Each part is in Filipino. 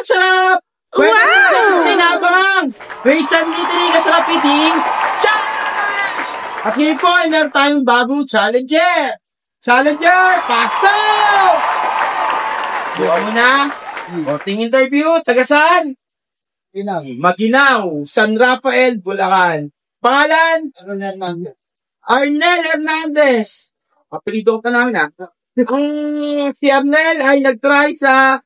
kasarap! Wow! Sinabang! Raisin Litery Kasarap Eating Challenge! At ngayon po ay meron tayong bagong challenger! Challenger, pasok! Buka mo na. Konting interview, taga-saan? Maginaw, San Rafael, Bulacan. Pangalan? Arnel Hernandez. Apelido ka namin ha. Si Arnel ay nag-try sa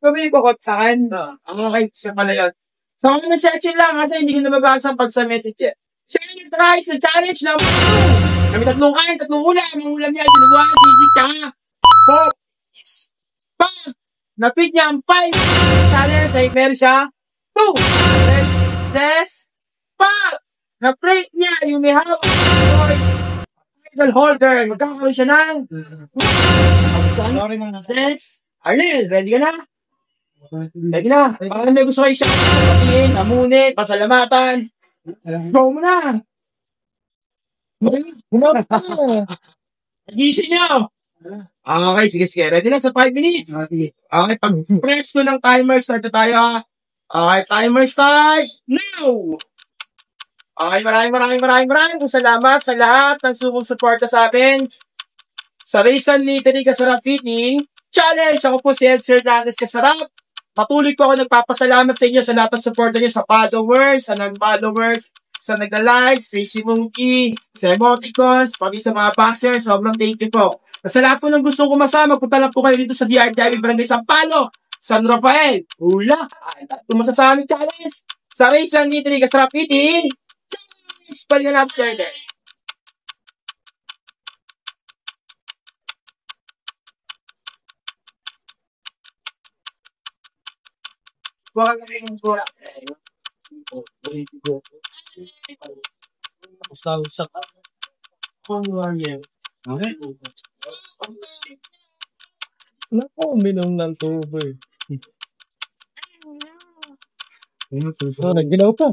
pabili ko kotsakan. Okay, siya pala yun. So, ako nag-check lang kasi hindi ko nababasa pag sa message. Siya ay nag-try sa challenge na kami tatlong kain, tatlong ulam. Ang ulam niya, dinubuhan, sisig, tsaka pop. Pag napit niya ang 5 challenge ay meron siya 2 says pag na-plate niya yung may hawak title holder, magkakaroon siya ng says Arnel, ready ka na? Ready na. Baka may gusto kayo siya patiin, amunit, pasalamatan. Go mo na. Gising niyo. Okay, sige. Ready na sa 5 minutes. Okay, pag-press ko ng timer, start na tayo ha. Okay, timer start now! Okay, maraming salamat sa lahat ng sumusuporta sa akin sa Raisin Litery Kasarap Eating Challenge. Ako po si Edsel Hernandez Kasarap. Patuloy po ako nagpapasalamat sa inyo sa lahat ng suporta niyo, sa followers, sa non-followers, sa nagla-likes, Crazy Monkey, sa emoticons, pati sa mga boxers. Sobrang thank you po. Sa lahat po ng gustong kumasama, punta lang po kayo dito sa DRW Barangay Sampalo, San Rafael, Ula. Tumasa sa aming challenge sa Raisin Litery Kasarap Eating Challenge. Balikan natin sir din. Huwag ka rin yung sa Naku, uminom ng tubig. Nagdilaw ka.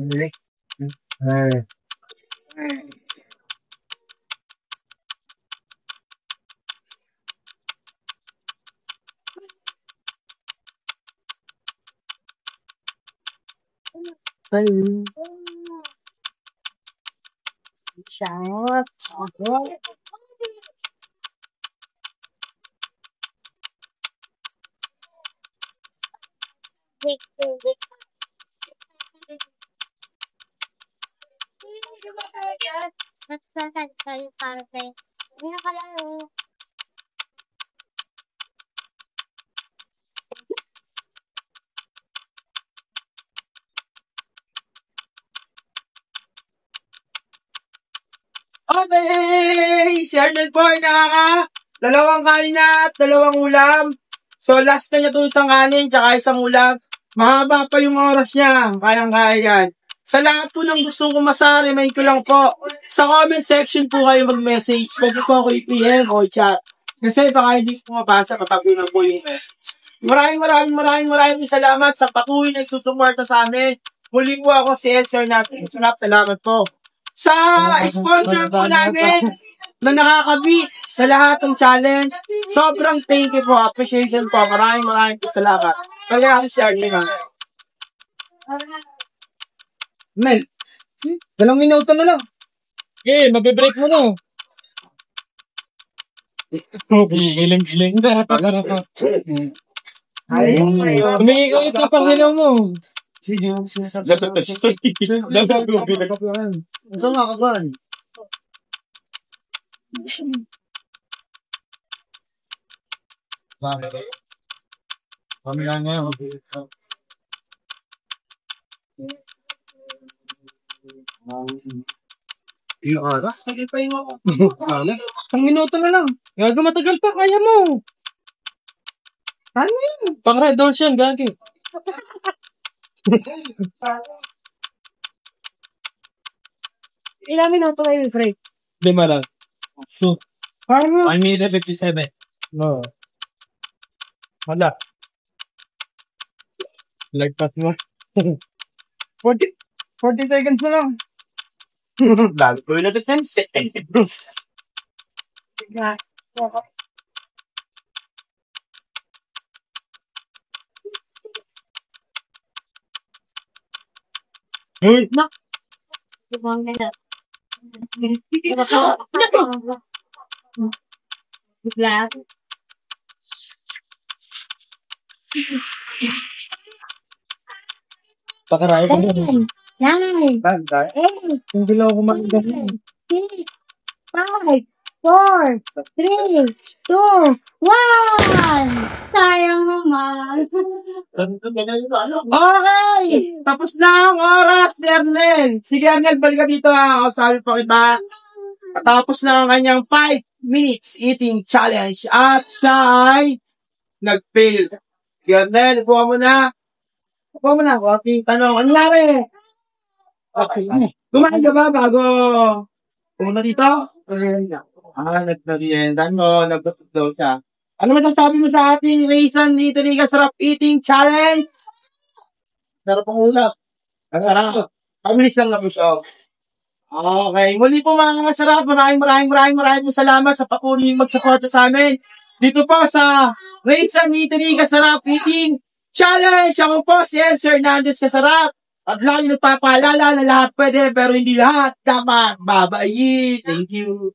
Okay! Si Arnel po ay dalawang kain na at dalawang ulam. So, last na niya ito isang kanin tsaka isang ulam. Mahaba pa yung oras niya. Kayang-kaya yan. Sa lahat po ng gustong kumasa, remind ko lang po, sa comment section po kayo mag-message. Pwede po ako i-PM o i-chat. Kasi baka hindi ko mabasa kapag yun po yung message. Maraming salamat sa patuloy na susuporta sa amin. Muli po ako si Edsel Hernandez. Salamat po. Sa sponsor po namin na nakakabit sa lahat ng challenge, sobrang thank you po, appreciation po. Maraming salamat. Kaya natin si Arnel. Mel, 2 minuto na lang. Okay, mabibreak mo na. Giling. Humingi ko ito pang hilaw mo. Saan nga ka ba? Kami lang ngayon. Sige pa yung ako. Isang minuto na lang. Gago matagal pa, kaya mo. Ano yun? Pang red doors yan, gagi. Ilang minuto kayo break? 5 lang. So, Paano? 1 minute 57. No. Wala. Lagpas mo. 40 seconds na lang. Lalo ko yung na-defense eh. Ibang na. Bigla. Pakarayo ko mo. 10, 9, 8, Hindi lang ako kumain ganun. 6, 5, 4, 3, 2, 1! Sayang naman. Okay! Tapos na ang oras ni Arnel. Sige Arnel, balik ka dito ha. Sabi pa kita. Tapos na ang kanyang 5 minutes eating challenge. At siya ay nag-fail. Sige Arnel, buha mo na. Buha mo na. Aking tanong. Ano nangyari? Okay. Kumain ka ba bago pumunta dito? Nagmerienda mo. Nag-busog daw siya. Ano masasabi mo sa ating Raisin ni Teriga Sarap Eating Challenge? Sarap ang ulap. Ang sarap. Pabilis lang na po siya. Okay. Muli po mga kasarap. Maraming salamat sa patuloy mag-support sa amin. Dito po sa Raisin ni Teriga Sarap Eating Challenge. Ako po si Elsa Hernandez Kasarap. At lagi nagpapaalala na lahat pwede pero hindi lahat dapat babayin. Thank you.